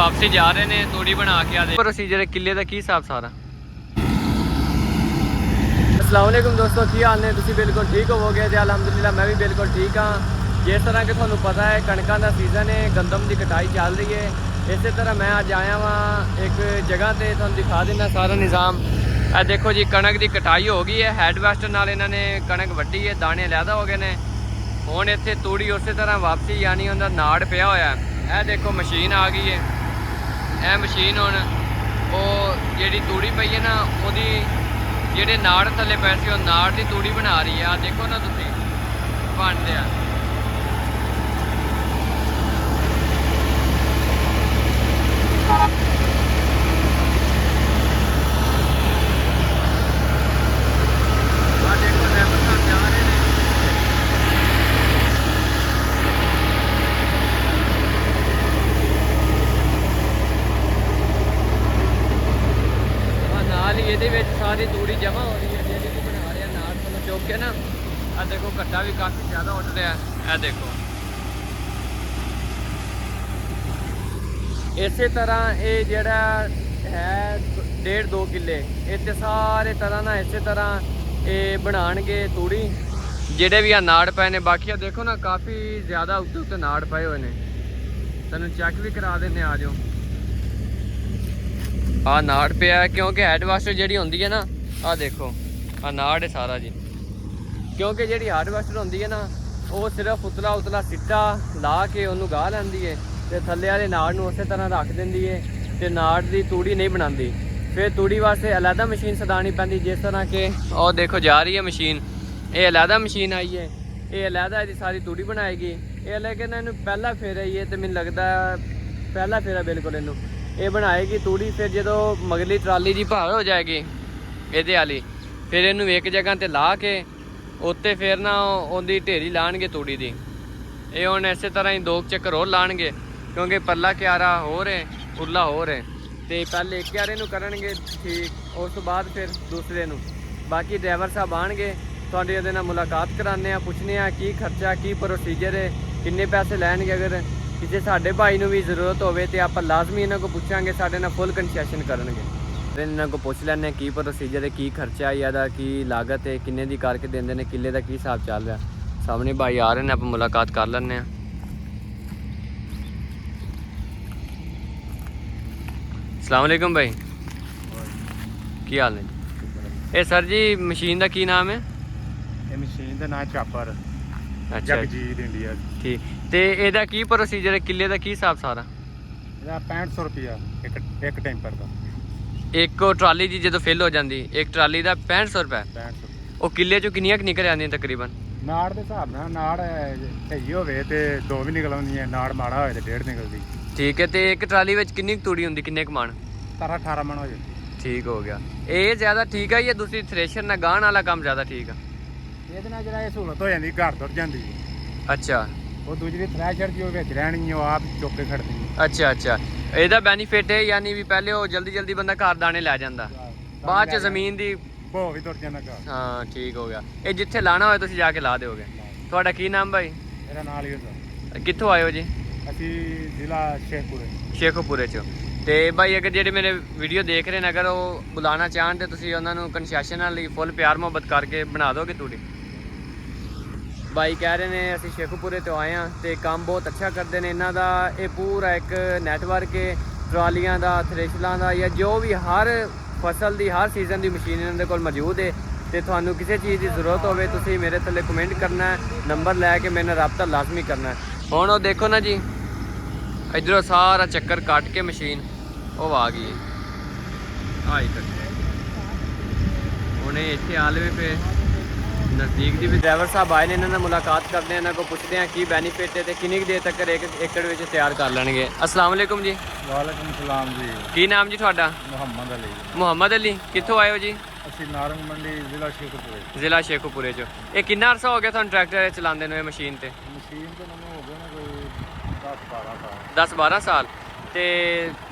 वापसी जा रहे हैं तूड़ी बना के आते प्रोसीजर किले का की हिसाब सारा। अस्सलाम वालेकुम दोस्तों, की हाल ने? तुसीं बिल्कुल ठीक होवोगे ते अलहमदुलिल्लाह मैं भी बिल्कुल ठीक हाँ। जिस तरह कि तुहानूं पता है कणकां दा सीजन है, गंदम की कटाई चल रही है। इस तरह मैं अज आया वहाँ एक जगह ते तुहानूं दिखा देना सारा निज़ाम। ਇਹ देखो जी कणक की कटाई हो गई है, हैडवैस्ट नाल इन्हां ने कणक वड्डी है, दाने लैदा हो गए ने। हुण इत्थे तूड़ी उस तरह वापसी यानी उहदा नाड़ पिया होया है। ਇਹ देखो मशीन आ गई है, ਇਹ मशीन हुण वो जिहड़ी तूड़ी पई है ना उहदी ਜਿਹੜੇ ਨਾੜ ਥੱਲੇ ਪੈ ਸੀ ਉਹ ਨਾੜ ਦੀ ਤੂੜੀ ਬਣਾ ਰਹੀ ਹੈ। ਆ ਦੇਖੋ ਨਾ ਤੁਸੀਂ ਬਣਦੇ ਆ। ਦੇਖੋ ਲੈਵਲ ਤਾਂ ਜਾ ਰਹੇ ਨੇ। ਨਾਲ ਹੀ ਇਹਦੇ ਵਿੱਚ ਸਾਰੀ ਤੂੜੀ ਜਮ੍ਹਾਂ ਹੋ ਰਹੀ ਹੈ ਜਿਹੜੀ ਕਿ ਬਣਾ ਰਿਹਾ ਨਾੜ ਤੋਂ ਚੁੱਕ ਕੇ ਨਾ। ਆ ਦੇਖੋ ਘੱਟਾ ਵੀ ਕਾਫੀ ਜ਼ਿਆਦਾ ਉੱਠ ਰਿਹਾ। ਇਹ ਦੇਖੋ ਇਸੇ ਤਰ੍ਹਾਂ ਇਹ ਜਿਹੜਾ ਹੈ 1.5-2 ਕਿੱਲੇ ਇੱਥੇ ਸਾਰੇ ਤਰ੍ਹਾਂ ਨਾ ਇਸੇ ਤਰ੍ਹਾਂ ਇਹ ਬਣਾਉਣਗੇ ਤੂੜੀ ਜਿਹੜੇ ਵੀ ਆ ਨਾੜ ਪਏ ਨੇ। ਬਾਕੀ ਆ ਦੇਖੋ ਨਾ ਕਾਫੀ ਜ਼ਿਆਦਾ ਉੱਤੇ ਨਾੜ ਪਏ ਹੋਏ ਨੇ, ਤੁਹਾਨੂੰ ਚੈੱਕ ਵੀ ਕਰਾ ਦਿੰਦੇ ਆ ਜਾਓ। ਆ ਨਾੜ ਪਿਆ ਕਿਉਂਕਿ ਹੈਡਵਾਸਟਰ ਜਿਹੜੀ ਹੁੰਦੀ ਹੈ ਨਾ, ਆ ਦੇਖੋ ਆ ਨਾੜ ਹੈ ਸਾਰਾ ਜੀ। ਕਿਉਂਕਿ ਜਿਹੜੀ ਹੈਡਵਾਸਟਰ ਹੁੰਦੀ ਹੈ ਨਾ ਉਹ ਸਿਰਫ ਉਤਲਾ ਸਿੱਟਾ ਲਾ ਕੇ ਉਹਨੂੰ ਗਾਹ ਲੈਂਦੀ ਹੈ ਤੇ ਥੱਲੇ ਵਾਲੇ ਨਾੜ ਨੂੰ ਉਸੇ ਤਰ੍ਹਾਂ ਰੱਖ ਦਿੰਦੀ ਹੈ ਤੇ ਨਾੜ ਦੀ ਤੂੜੀ ਨਹੀਂ ਬਣਾਉਂਦੀ। ਫਿਰ ਤੂੜੀ ਵਾਸਤੇ ਅਲੱਗਾ ਮਸ਼ੀਨ ਸਦਾਣੀ ਪੈਂਦੀ, ਜਿਸ ਤਰ੍ਹਾਂ ਕਿ ਉਹ ਦੇਖੋ ਜਾ ਰਹੀ ਹੈ ਮਸ਼ੀਨ। ਇਹ ਅਲੱਗਾ ਮਸ਼ੀਨ ਆਈ ਹੈ, ਇਹ ਅਲੱਗਾ ਇਹਦੀ ਸਾਰੀ ਤੂੜੀ ਬਣਾਏਗੀ। ਇਹ ਲੇਕਿਨ ਇਹਨੂੰ ਪਹਿਲਾ ਫੇਰਾ ਹੀ ਹੈ ਤੇ ਮੈਨੂੰ ਲੱਗਦਾ ਪਹਿਲਾ ਫੇਰਾ ਬਿਲਕੁਲ ਇਹਨੂੰ ਇਹ ਬਣਾਏਗੀ ਤੂੜੀ। ਫਿਰ ਜਦੋਂ ਮਗਲੀ ਟਰਾਲੀ ਦੀ ਭਾਰ ਹੋ ਜਾਏਗੀ ਇਹਦੇ ਵਾਲੀ, ਫਿਰ ਇਹਨੂੰ ਇੱਕ ਜਗ੍ਹਾ ਤੇ ਲਾ ਕੇ ਉੱਤੇ ਫਿਰ ਨਾ ਉਹਦੀ ਢੇਰੀ ਲਾਣਗੇ ਤੂੜੀ ਦੀ। ਇਹ ਹੁਣ ਇਸੇ ਤਰ੍ਹਾਂ ਹੀ 2 ਚੱਕਰ ਹੋਰ ਲਾਣਗੇ ਕਿਉਂਕਿ ਪੱਲਾ ਕਿਆਰਾ ਹੋਰ ਹੈ ਉਰਲਾ ਹੋਰ ਹੈ ਤੇ ਪਹਿਲੇ ਇੱਕ ਕਿਆਰੇ ਨੂੰ ਕਰਨਗੇ ਠੀਕ, ਉਸ ਤੋਂ ਬਾਅਦ ਫਿਰ ਦੂਸਰੇ ਨੂੰ। ਬਾਕੀ ਡਰਾਈਵਰ ਸਾਹਿਬ ਆਣਗੇ, ਤੁਹਾਡੇ ਉਹਦੇ ਨਾਲ ਮੁਲਾਕਾਤ ਕਰਾਉਂਦੇ ਆ, ਪੁੱਛਦੇ ਆ ਕੀ ਖਰਚਾ ਕੀ ਪ੍ਰੋਸੀਜਰ ਹੈ, ਕਿੰਨੇ ਪੈਸੇ ਲੈਣਗੇ। ਅਗਰ ਕਿਸੇ ਸਾਡੇ ਭਾਈ ਨੂੰ ਵੀ ਜ਼ਰੂਰਤ ਹੋਵੇ ਤੇ ਆਪਾਂ ਲਾਜ਼ਮੀ ਇਹਨਾਂ ਕੋਲ ਪੁੱਛਾਂਗੇ, ਸਾਡੇ ਨਾਲ ਫੁੱਲ ਕੰਸੈਸ਼ਨ ਕਰਨਗੇ। ਫਿਰ ਇਹਨਾਂ ਕੋਲ ਪੁੱਛ ਲੈਂਦੇ ਕੀ ਪ੍ਰੋਸੀਜਰ ਹੈ, ਕੀ ਖਰਚਾ ਹੈ, ਇਹਦਾ ਕੀ ਲਾਗਤ ਹੈ, ਕਿੰਨੇ ਦੀ ਕਰਕੇ ਦਿੰਦੇ ਨੇ, ਕਿੱਲੇ ਦਾ ਕੀ ਹਿਸਾਬ ਚੱਲ ਰਿਹਾ। ਸਾਹਮਣੇ ਭਾਈ ਆ ਰਹੇ ਨੇ, ਆਪਾਂ ਮੁਲਾਕਾਤ ਕਰ ਲੈਂਦੇ ਹਾਂ। अस्सलाम वालेकुम भाई, की हाल है? सर जी मशीन का की नाम है? ਇਹ ਮਸ਼ੀਨ ਦਾ ਨਾਮ ਚਾਪਰ अच्छा ਜਗਜੀਤ ਇੰਡੀਆ। ठीक, तो ਇਹਦਾ ਕੀ ਪ੍ਰੋਸੀਜਰ ਹੈ, ਕਿੱਲੇ ਦਾ ਕੀ ਹਿਸਾਬ ਸਾਰਾ? ਇਹਦਾ 6500 ਰੁਪਿਆ ਇੱਕ ਟੈਂਪਰ ਦਾ। ਇੱਕ ਟਰਾਲੀ ਦੀ ਜਦੋਂ ਫਿਲ ਹੋ ਜਾਂਦੀ ਇੱਕ ਟਰਾਲੀ ਦਾ 6500 ਰੁਪਏ। 6500 ਉਹ ਕਿੱਲੇ ਚੋਂ ਕਿੰਨੀਆਂ ਕੁ ਨਿਕਲ ਆਉਂਦੀਆਂ ਤਕਰੀਬਨ? ਨਾੜ ਦੇ ਹਿਸਾਬ ਨਾਲ ਨਾੜ ਸਹੀ ਹੋਵੇ ਤੇ 2 ਵੀ ਨਿਕਲ ਆਉਂਦੀਆਂ, ਨਾੜ ਮਾੜਾ ਹੋਵੇ ਤੇ 1.5 ਨਿਕਲਦੀ। ਠੀਕ ਹੈ, ਤੇ ਇੱਕ ਟਰਾਲੀ ਵਿੱਚ ਕਿੰਨੀ ਕੁ ਤੂੜੀ ਹੁੰਦੀ, ਕਿੰਨੇ ਕੁ ਮਣ? 18 ਮਣ ਹੋ ਜਾਂਦੀ। ਠੀਕ ਹੋ ਗਿਆ। ਇਹ ਜ਼ਿਆਦਾ ਠੀਕ ਹੈ ਜਾਂ ਦੂਸਰੀ ਥ੍ਰੈਸ਼ਰ ਨਾਲ ਗਾਹਣ ਵਾਲਾ ਕੰਮ ਜ਼ਿਆਦਾ ਠੀਕ ਆ? ਇਹਦੇ ਨਾਲ ਜਿਹੜਾ ਇਹ ਸਹੂਲਤ ਹੋ ਜਾਂਦੀ, ਘਰ ਤੁਰ ਜਾਂਦੀ। ਅੱਛਾ, ਉਹ ਦੂਜੀ ਥ੍ਰੈਸ਼ਰ ਦੀ ਉਹ ਵਿੱਚ ਰਹਿਣੀ, ਉਹ ਆਪ ਚੁੱਕ ਕੇ ਖੜਦੀ। ਅੱਛਾ ਇਹਦਾ ਬੈਨੀਫਿਟ ਹੈ ਯਾਨੀ ਵੀ ਪਹਿਲੇ ਉਹ ਜਲਦੀ ਬੰਦਾ ਘਰ ਦਾਣੇ ਲੈ ਜਾਂਦਾ, ਬਾਅਦ ਚ ਜ਼ਮੀਨ ਦੀ ਭੋ ਵੀ ਤੁਰ ਜਾਂਦਾ ਘਰ। ਹਾਂ ਠੀਕ ਹੋ ਗਿਆ। ਇਹ ਜਿੱਥੇ ਲਾਣਾ ਹੋਏ ਤੁਸੀਂ ਜਾ ਕੇ ਲਾ ਦਿਓਗੇ। ਤੁਹਾਡਾ ਕੀ ਨਾਮ ਭਾਈ? ਮੇਰਾ ਨਾਲ ਹੀ ਹੁੰਦਾ। ਕਿੱਥੋਂ ਆਏ ਹੋ ਜੀ? ਅਸੀਂ ਜ਼ਿਲ੍ਹਾ ਸ਼ੇਖੂਪੁਰੇ ਚੋਂ। ਤੇ ਭਾਈ ਅਗਰ ਜਿਹੜੇ ਮੇਰੇ ਵੀਡੀਓ ਦੇਖ ਰਹੇ ਨੇ, ਅਗਰ ਉਹ ਬੁਲਾਉਣਾ ਚਾਹਣ ਤੇ ਤੁਸੀਂ ਉਹਨਾਂ ਨੂੰ ਕੰਸੈਸ਼ਨ ਨਾਲ ਫੁੱਲ ਪਿਆਰ ਮੁਹੱਬਤ ਕਰਕੇ ਬਣਾ ਦੋਗੇ ਤੂੜੀ? ਭਾਈ ਕਹਿ ਰਹੇ ਨੇ ਅਸੀਂ ਸ਼ੇਖੂਪੁਰੇ ਤੋਂ ਆਏ ਹਾਂ ਤੇ ਕੰਮ ਬਹੁਤ ਅੱਛਾ ਕਰਦੇ ਨੇ ਇਹਨਾਂ ਦਾ। ਇਹ ਪੂਰਾ ਇੱਕ ਨੈਟਵਰਕ ਹੈ ਟਰਾਲੀਆਂ ਦਾ, ਥ੍ਰੈਸ਼ਰਾਂ ਦਾ, ਜਾਂ ਜੋ ਵੀ ਹਰ ਫਸਲ ਦੀ ਹਰ ਸੀਜ਼ਨ ਦੀ ਮਸ਼ੀਨ ਇਹਨਾਂ ਦੇ ਕੋਲ ਮੌਜੂਦ ਹੈ। ਤੇ ਤੁਹਾਨੂੰ ਕਿਸੇ ਚੀਜ਼ ਦੀ ਜ਼ਰੂਰਤ ਹੋਵੇ ਤੁਸੀਂ ਮੇਰੇ ਥੱਲੇ ਕਮੈਂਟ ਕਰਨਾ, ਨੰਬਰ ਲੈ ਕੇ ਮੇਰੇ ਨਾਲ ਰਾਬਤਾ ਲਾਜ਼ਮੀ ਕਰਨਾ। ਹੁਣ ਉਹ ਦੇਖੋ ਨਾ ਜੀ, ਇੱਧਰੋਂ ਸਾਰਾ ਚੱਕਰ ਕੱਟ ਕੇ ਮਸ਼ੀਨ ਉਹ ਆ ਗਈ ਹੈ। ਆਈ ਹੁਣ ਇੱਥੇ ਆ ਲਵੇ ਫਿਰ ਨਜ਼ਦੀਕ ਦੀ ਵੀ ਡਰਾਈਵਰ ਸਾਹਿਬ ਆਏ ਨੇ, ਇਹਨਾਂ ਨਾਲ ਮੁਲਾਕਾਤ ਕਰਦੇ ਹਾਂ, ਇਹਨਾਂ ਕੋਲ ਪੁੱਛਦੇ ਹਾਂ ਕੀ ਬੈਨੀਫਿਟ ਹੈ ਤੇ ਕਿੰਨੀ ਦੇਰ ਤੱਕ ਇੱਕ ਏਕੜ ਵਿੱਚ ਤਿਆਰ ਕਰ ਲੈਣਗੇ। अस्सलाम वालेकुम जी। ਵਾਲੇਕੁਮ ਸਲਾਮ ਜੀ। ਕੀ ਨਾਮ ਜੀ ਤੁਹਾਡਾ? ਮੁਹੰਮਦ ਅਲੀ। ਮੁਹੰਮਦ ਅਲੀ। ਕਿੱਥੋਂ ਆਏ ਹੋ ਜੀ? ਅਸੀਂ ਨਾਰੰਗ ਮੰਡੀ ਜ਼ਿਲ੍ਹਾ ਸ਼ੇਖੂਪੁਰੇ। ਜ਼ਿਲ੍ਹਾ ਸ਼ੇਖੂਪੁਰੇ ਚੋਂ। ਇਹ ਕਿੰਨਾ ਅਰਸਾ ਹੋ ਗਿਆ ਤੁਹਾਨੂੰ ਟਰੈਕਟਰ ਚਲਾਉਂਦੇ ਨੂੰ, ਇਹ ਮਸ਼ੀਨ ਤੇ? ਮਸ਼ੀਨ ਤੇ ਮੈਨੂੰ ਹੋ ਗਏ ਨਾ ਕੋਈ 10-12 ਸਾਲ। 10-12 ਸਾਲ। ਤੇ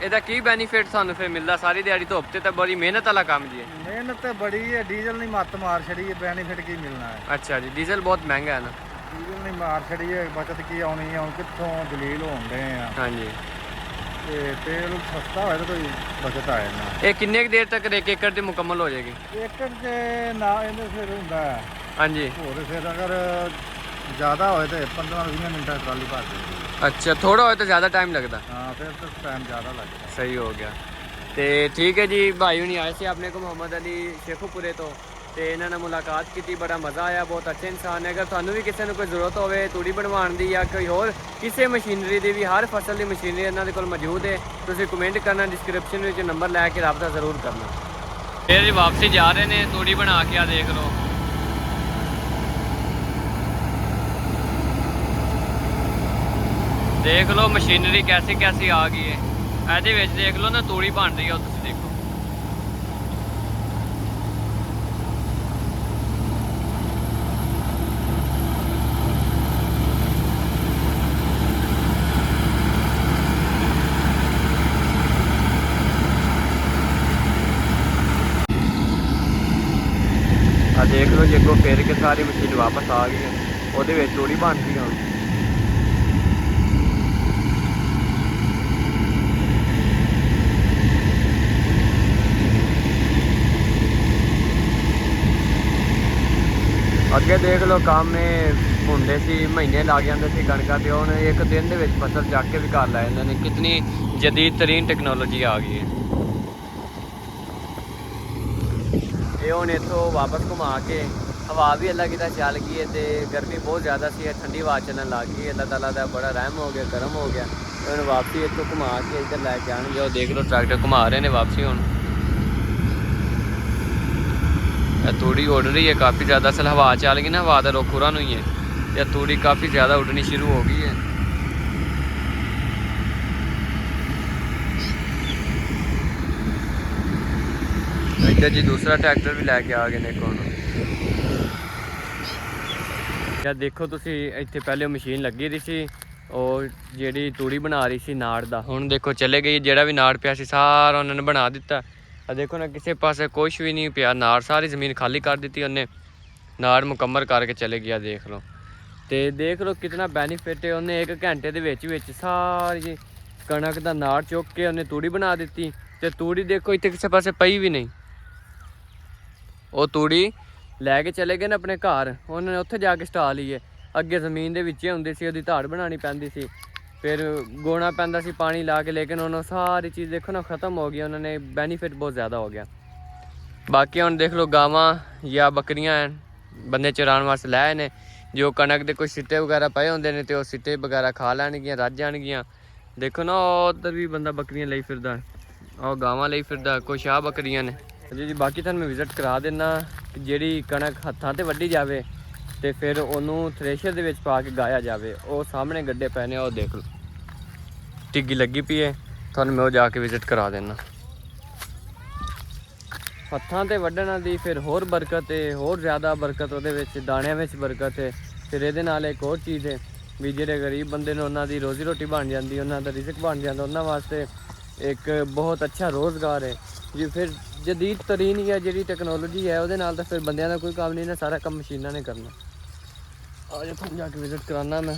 ਇਹਦਾ ਕੀ ਬੈਨੀਫਿਟ ਤੁਹਾਨੂੰ ਫਿਰ ਮਿਲਦਾ? ਸਾਰੀ ਦਿਹਾੜੀ ਧੁੱਪ ਤੇ ਤਾਂ ਬੜੀ ਮਿਹਨਤ ਵਾਲਾ ਕੰਮ ਜੀ। ਮਿਹਨਤ ਤਾਂ ਬੜੀ ਹੈ, ਡੀਜ਼ਲ ਨਹੀਂ ਮੱਤ ਮਾਰ ਛੜੀ ਹੈ, ਬੈਨੀਫਿਟ ਕੀ ਮਿਲਣਾ ਹੈ? ਅੱਛਾ ਜੀ, ਡੀਜ਼ਲ ਬਹੁਤ ਮਹਿੰਗਾ ਹੈ ਨਾ। ਡੀਜ਼ਲ ਨਹੀਂ ਮਾਰ ਛੜੀ ਹੈ, ਬਚਤ ਕੀ ਆਉਣੀ ਹੈ? ਹੁਣ ਕਿੱਥੋਂ ਦਲੀਲ ਹੋਣ ਦੇ ਆ। ਹਾਂਜੀ, ਤੇ ਤੇਲ ਸਸਤਾ ਹੋਏ ਤਾਂ ਕੋਈ ਬਚਤ ਆ ਜਾਂਦਾ। ਇਹ ਕਿੰਨੇ ਕੁ ਦੇਰ ਤੱਕ 1 ਏਕੜ ਦੀ ਮੁਕੰਮਲ ਹੋ ਜਾਏਗੀ? ਏਕੜ ਤੇ ਨਾ ਇਹਦੇ ਫਿਰ ਹੁੰਦਾ ਹੈ। ਹਾਂਜੀ। ਹੋਰ ਫਿਰ ਅਗਰ ਜ਼ਿਆਦਾ ਹੋਏ ਤੇ 15-20 ਮਿੰਟਾਂ ਟਰਾਲੀ ਭਰ ਦਿੰਦੀ। ਅੱਛਾ, ਥੋੜਾ ਹੋਏ ਤਾਂ ਜ਼ਿਆਦਾ ਟਾਈਮ ਲੱਗਦਾ। ਹਾਂ, ਫਿਰ ਤਾਂ ਟਾਈਮ ਜ਼ਿਆਦਾ ਲੱਗਦਾ। ਸਹੀ ਹੋ ਗਿਆ। ਤੇ ਠੀਕ ਹੈ ਜੀ, ਭਾਈ ਹੁਣੀ ਆਏ ਸੀ ਆਪਣੇ ਕੋ ਮੁਹੰਮਦ ਅਲੀ ਸ਼ੇਖੂਪੁਰੇ ਤੋਂ, ਤੇ ਇਹਨਾਂ ਨਾਲ ਮੁਲਾਕਾਤ ਕੀਤੀ, ਬੜਾ ਮਜ਼ਾ ਆਇਆ। ਬਹੁਤ ਅੱਛੇ ਇਨਸਾਨ ਹੈ। ਅਗਰ ਤੁਹਾਨੂੰ ਵੀ ਕਿਸੇ ਨੂੰ ਕੋਈ ਜ਼ਰੂਰਤ ਹੋਵੇ ਤੂੜੀ ਬਣਵਾਉਣ ਦੀ ਜਾਂ ਕੋਈ ਹੋਰ ਕਿਸੇ ਮਸ਼ੀਨਰੀ ਦੀ ਵੀ, ਹਰ ਫਸਲ ਦੀ ਮਸ਼ੀਨਰੀ ਇਹਨਾਂ ਦੇ ਕੋਲ ਮੌਜੂਦ ਹੈ। ਤੁਸੀਂ ਕਮੈਂਟ ਕਰਨਾ, ਡਿਸਕ੍ਰਿਪਸ਼ਨ ਵਿੱਚ ਨੰਬਰ ਲੈ ਕੇ ਰਾਬਤਾ ਜ਼ਰੂਰ ਕਰਨਾ। ਫਿਰ ਜੀ ਵਾਪਸੀ ਜਾ ਰਹੇ ਨੇ ਤੂੜੀ ਬਣਾ ਕੇ। ਆ ਦੇਖ ਲਓ, ਦੇਖ ਲਓ ਮਸ਼ੀਨਰੀ ਕੈਸੀ ਕੈਸੀ ਆ ਗਈ ਹੈ। ਇਹਦੇ ਵਿੱਚ ਦੇਖ ਲਓ ਨਾ, ਤੂੜੀ ਬਣ ਰਹੀ ਹੈ, ਤੁਸੀਂ ਦੇਖੋ। ਆ ਦੇਖ ਲਓ ਜੇ ਅੱਗੋਂ ਫੇਰ ਕੇ ਸਾਰੀ ਮਸ਼ੀਨ ਵਾਪਸ ਆ ਗਈ ਹੈ, ਉਹਦੇ ਵਿੱਚ ਤੂੜੀ ਬਣਦੀ ਹੁਣ। ਅੱਗੇ ਦੇਖ ਲਓ ਕੰਮ ਇਹ ਹੁੰਦੇ ਸੀ, ਮਹੀਨੇ ਲੱਗ ਜਾਂਦੇ ਸੀ ਕਣਕਾਂ ਤੇ, ਹੁਣ 1 ਦਿਨ ਦੇ ਵਿੱਚ ਫਸਲ ਚੱਕ ਕੇ ਵੀ ਘਰ ਲੈ ਜਾਂਦੇ ਨੇ। ਕਿਤਨੀ ਜਦੀਦ ਤਰੀਨ ਟੈਕਨੋਲੋਜੀ ਆ ਗਈ ਹੈ। ਇਹ ਹੁਣ ਇੱਥੋਂ ਵਾਪਸ ਘੁਮਾ ਕੇ, ਹਵਾ ਵੀ ਅੱਲਾ ਕਿਤਾ ਚੱਲ ਗਈ ਹੈ ਤੇ ਗਰਮੀ ਬਹੁਤ ਜ਼ਿਆਦਾ ਸੀ, ਠੰਡੀ ਹਵਾ ਚੱਲਣ ਲੱਗ ਗਈ। ਅੱਲਾ ਤਾਲਾ ਦਾ ਬੜਾ ਰਹਿਮ ਹੋ ਗਿਆ, ਕਰਮ ਹੋ ਗਿਆ। ਹੁਣ ਵਾਪਸੀ ਇੱਥੋਂ ਘੁਮਾ ਕੇ ਇੱਧਰ ਲੈ ਕੇ ਆਉਣਗੇ। ਉਹ ਦੇਖ ਲਓ ਟਰੈਕਟਰ ਘੁਮਾ ਰਹੇ ਨੇ ਵਾਪਸੀ ਹੁਣ। ਤੂੜੀ ਉੱਡ ਰਹੀ ਹੈ ਕਾफ़ी ज़्यादा। असल हवा चल गई ना, हवा का रुख उरा नहीं है, या तूड़ी काफ़ी ज़्यादा उड़नी शुरू हो गई है। इधर जी दूसरा ट्रैक्टर भी लैके आ गए ने कौन। या देखो तुसी इत्थे पहले मशीन लगी रही सी, और जिहड़ी तूड़ी बना रही सी नाड़ दा, हुण देखो चले गई। जिहड़ा भी नाड़ पिया सी सारा उन्होंने बना दिता। देखो ना, किसी पासे कुछ भी नहीं पिया, नाड़ सारी ज़मीन खाली कर दी उन्हें, नाड़ मुकम्मल करके चले गया। देख लो, तो देख लो कितना बेनीफिट है। उन्हें 1 घंटे के विच सारी कणक का नाड़ चुक के उन्हें तूड़ी बना दी। तो तूड़ी देखो इतने किसी पासे पई भी नहीं, वो तूड़ी लैके चले गए ना अपने घर, उन्होंने उत्थे जाके स्टा ली है। अगे जमीन के विच होंदी सी, उहदी धाड़ बनानी पैंदी सी, फिर गोना पैंदा सी पानी ला के, लेकिन उन्होंने सारी चीज़ देखो ना ख़त्म हो गई। उन्होंने बेनीफिट बहुत ज़्यादा हो गया। बाकी हम देख लो गावां या बकरियां बंदे चराने वास्ते लै ने, जो कणक के कोई सिट्टे वगैरह पे होंदे ने, तो सिट्टे वगैरह खा लैणगियां, रज जाणगियां। देखो ना उधर भी बंदा बकरियां लई फिरदा, और गावां लई फिरदा, कुछ आ बकरियां ने जी। बाकी तुहानूं मैं विजिट करा देना, जिहड़ी कणक हत्थां ते वड्डी जावे तो फिर उन्होंने थ्रेशर दे विच पा के गाया जाए। वो सामने गड्ढे पै ने, वो देख लो टिग्गी लगी पई है। तुहानूं मैं वो जाके विजिट करा देना। हत्थां ते वड्ढण दी फिर होर बरकत है, होर ज़्यादा बरकत उहदे विच, दाणियां विच बरकत है। फिर इहदे नाल एक होर चीज़ है भी, जिहड़े गरीब बंदे ने उन्हां दी रोज़ी रोटी बन जाती, उन्हां दा रिज़क बन जाता, उन्हां वास्ते एक बहुत अच्छा रोज़गार है जी। फिर जदीद तरीन या जिहड़ी टैक्नोलॉजी है उहदे नाल तां फिर बंदियां दा कोई काम नहीं ना, सारा काम मशीनां ने करना। आज तुहानूं जाके विजिट कराना मैं।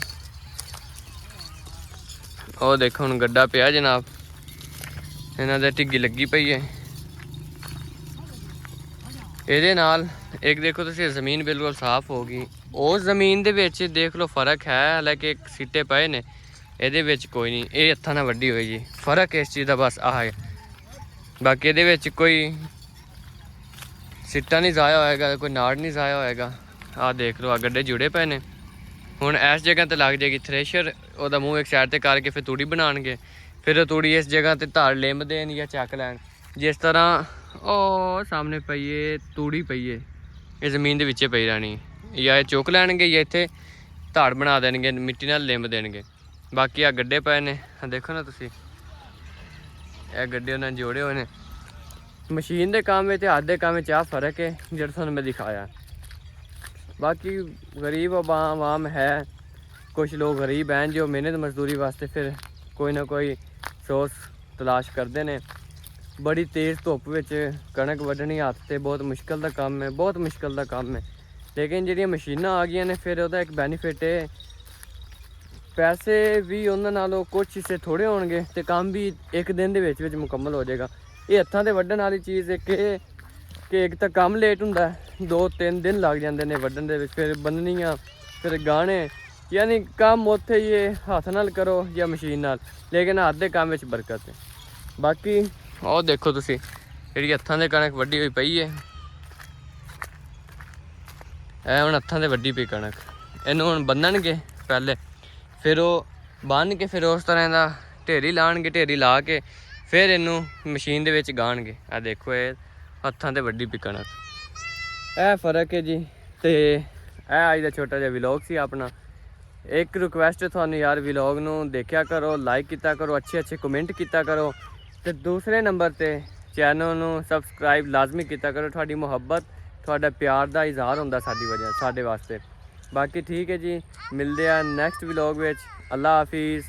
ਉਹ ਦੇਖੋ ਹੁਣ ਗੱਡਾ ਪਿਆ ਜਨਾਬ, ਇਹਨਾਂ ਦੇ ਢਿੱਗੀ ਲੱਗੀ ਪਈ ਹੈ। ਇਹਦੇ ਨਾਲ ਇੱਕ ਦੇਖੋ ਤੁਸੀਂ ਜ਼ਮੀਨ ਬਿਲਕੁਲ ਸਾਫ਼ ਹੋ ਗਈ। ਉਸ ਜ਼ਮੀਨ ਦੇ ਵਿੱਚ ਦੇਖ ਲਓ ਫਰਕ ਹੈ, ਹਾਲਾਂਕਿ ਇੱਕ ਸਿੱਟੇ ਪਏ ਨੇ, ਇਹਦੇ ਵਿੱਚ ਕੋਈ ਨਹੀਂ। ਇਹ ਹੱਥਾਂ ਨਾਲ ਵੱਡੀ ਹੋਈ ਜੀ, ਫਰਕ ਇਸ ਚੀਜ਼ ਦਾ ਬਸ ਆਹ ਹੈ। ਬਾਕੀ ਇਹਦੇ ਵਿੱਚ ਕੋਈ ਸਿੱਟਾ ਨਹੀਂ ਜ਼ਾਇਆ ਹੋਏਗਾ, ਕੋਈ ਨਾੜ ਨਹੀਂ ਜ਼ਾਇਆ ਹੋਏਗਾ। ਆਹ ਦੇਖ ਲਓ, ਆ ਗੱਡੇ ਜੁੜੇ ਪਏ ਨੇ। ਹੁਣ ਇਸ ਜਗ੍ਹਾ ਤੇ ਲੱਗ ਜਾਏਗੀ ਥ੍ਰੈਸ਼ਰ, ਉਹਦਾ ਮੂੰਹ ਇੱਕ ਸਾਈਡ ਤੇ ਕਰਕੇ ਫਿਰ ਤੂੜੀ ਬਣਾਉਣਗੇ। ਫਿਰ ਉਹ ਤੂੜੀ ਇਸ ਜਗ੍ਹਾ ਤੇ ਧਾੜ ਲਿੰਬ ਦੇਣ ਜਾਂ ਚੱਕ ਲੈਣ। ਜਿਸ ਤਰ੍ਹਾਂ ਉਹ ਸਾਹਮਣੇ ਪਈਏ ਤੂੜੀ ਪਈਏ, ਇਹ ਜ਼ਮੀਨ ਦੇ ਵਿੱਚੇ ਪਈ ਰਹਿਣੀ, ਜਾਂ ਇਹ ਚੁੱਕ ਲੈਣਗੇ ਜਾਂ ਇੱਥੇ ਧਾੜ ਬਣਾ ਦੇਣਗੇ, ਮਿੱਟੀ ਨਾਲ ਲਿੰਬ ਦੇਣਗੇ। ਬਾਕੀ ਆ ਗੱਡੇ ਪਏ ਨੇ, ਦੇਖੋ ਨਾ ਤੁਸੀਂ, ਇਹ ਗੱਡੇ ਉਹਨਾਂ ਜੋੜੇ ਹੋਏ ਨੇ। ਮਸ਼ੀਨ ਦੇ ਕੰਮ ਵਿੱਚ ਤੇ ਹੱਥ ਦੇ ਕੰਮ ਵਿੱਚ ਆ ਫਰਕ ਹੈ ਜਿਹੜਾ ਤੁਹਾਨੂੰ ਮੈਂ ਦਿਖਾਇਆ। बाकी गरीब आवाम है, कुछ लोग गरीब हैं जो मेहनत मजदूरी वास्ते फिर कोई ना कोई सोर्स तलाश करते हैं। बड़ी तेज़ धुप विच कणक वड्ढनी हत्थ ते बहुत मुश्किल का काम है, बहुत मुश्किल का काम है। लेकिन जिहड़ियां मशीनां आ गई ने फिर उहदा एक बेनीफिट है, ਪੈਸੇ ਵੀ ਉਹਨਾਂ ਨਾਲੋਂ ਕੁਝ ਹਿੱਸੇ ਥੋੜੇ ਹੋਣਗੇ ਤੇ ਕੰਮ ਵੀ ਇੱਕ ਦਿਨ ਦੇ ਵਿੱਚ ਮੁਕੰਮਲ ਹੋ ਜਾਏਗਾ। ਇਹ ਹੱਥਾਂ ਦੇ ਵੱਢਣ ਵਾਲੀ ਚੀਜ਼ ਇੱਕ ਇਹ ਕਿ ਇੱਕ ਤਾਂ ਕੰਮ ਲੇਟ ਹੁੰਦਾ, 2-3 ਦਿਨ ਲੱਗ ਜਾਂਦੇ ਨੇ ਵੱਢਣ ਦੇ ਵਿੱਚ, ਫਿਰ ਬੰਨਣੀਆਂ, ਫਿਰ ਗਾਣੇ, ਯਾਨੀ ਕੰਮ ਉੱਥੇ ਹੀ ਇਹ ਹੱਥ ਨਾਲ ਕਰੋ ਜਾਂ ਮਸ਼ੀਨ ਨਾਲ, ਲੇਕਿਨ ਹੱਥ ਦੇ ਕੰਮ ਵਿੱਚ ਬਰਕਤ ਹੈ। ਬਾਕੀ ਉਹ ਦੇਖੋ ਤੁਸੀਂ ਜਿਹੜੀ ਹੱਥਾਂ ਦੇ ਕਣਕ ਵੱਢੀ ਹੋਈ ਪਈ ਹੈ, ਇਹ ਹੁਣ ਹੱਥਾਂ ਦੇ ਵੱਢੀ ਪਈ ਕਣਕ, ਇਹਨੂੰ ਹੁਣ ਬੰਨਣਗੇ ਪਹਿਲੇ, ਫਿਰ ਉਹ ਬੰਨ੍ਹ ਕੇ ਫਿਰ ਉਸ ਤਰ੍ਹਾਂ ਦਾ ਢੇਰੀ ਲਾਉਣਗੇ, ਢੇਰੀ ਲਾ ਕੇ ਫਿਰ ਇਹਨੂੰ ਮਸ਼ੀਨ ਦੇ ਵਿੱਚ ਗਾਣਗੇ। ਆ ਦੇਖੋ ਇਹ ਹੱਥਾਂ ਤੇ ਵੱਡੀ ਪਈ ਕਣਕ, ਇਹ ਫਰਕ ਹੈ ਜੀ। ਤੇ ਇਹ ਅੱਜ ਦਾ ਛੋਟਾ ਜਿਹਾ ਵਲੌਗ ਸੀ ਆਪਣਾ। ਇੱਕ ਰਿਕੁਐਸਟ ਤੁਹਾਨੂੰ ਯਾਰ, ਵਲੌਗ ਨੂੰ ਦੇਖਿਆ ਕਰੋ, ਲਾਈਕ ਕੀਤਾ ਕਰੋ, ਅੱਛੇ ਕਮੈਂਟ ਕੀਤਾ ਕਰੋ, ਤੇ ਦੂਸਰੇ ਨੰਬਰ ਤੇ ਚੈਨਲ ਨੂੰ ਸਬਸਕ੍ਰਾਈਬ ਲਾਜ਼ਮੀ ਕੀਤਾ ਕਰੋ। ਤੁਹਾਡੀ ਮੁਹੱਬਤ, ਤੁਹਾਡਾ ਪਿਆਰ ਦਾ ਇਜ਼ਹਾਰ ਹੁੰਦਾ ਸਾਡੀ ਵਜ੍ਹਾ, ਸਾਡੇ ਵਾਸਤੇ। ਬਾਕੀ ਠੀਕ ਹੈ ਜੀ, ਮਿਲਦੇ ਆ ਨੈਕਸਟ ਵਲੌਗ ਵਿੱਚ। ਅੱਲਾ ਹਾਫਿਜ਼।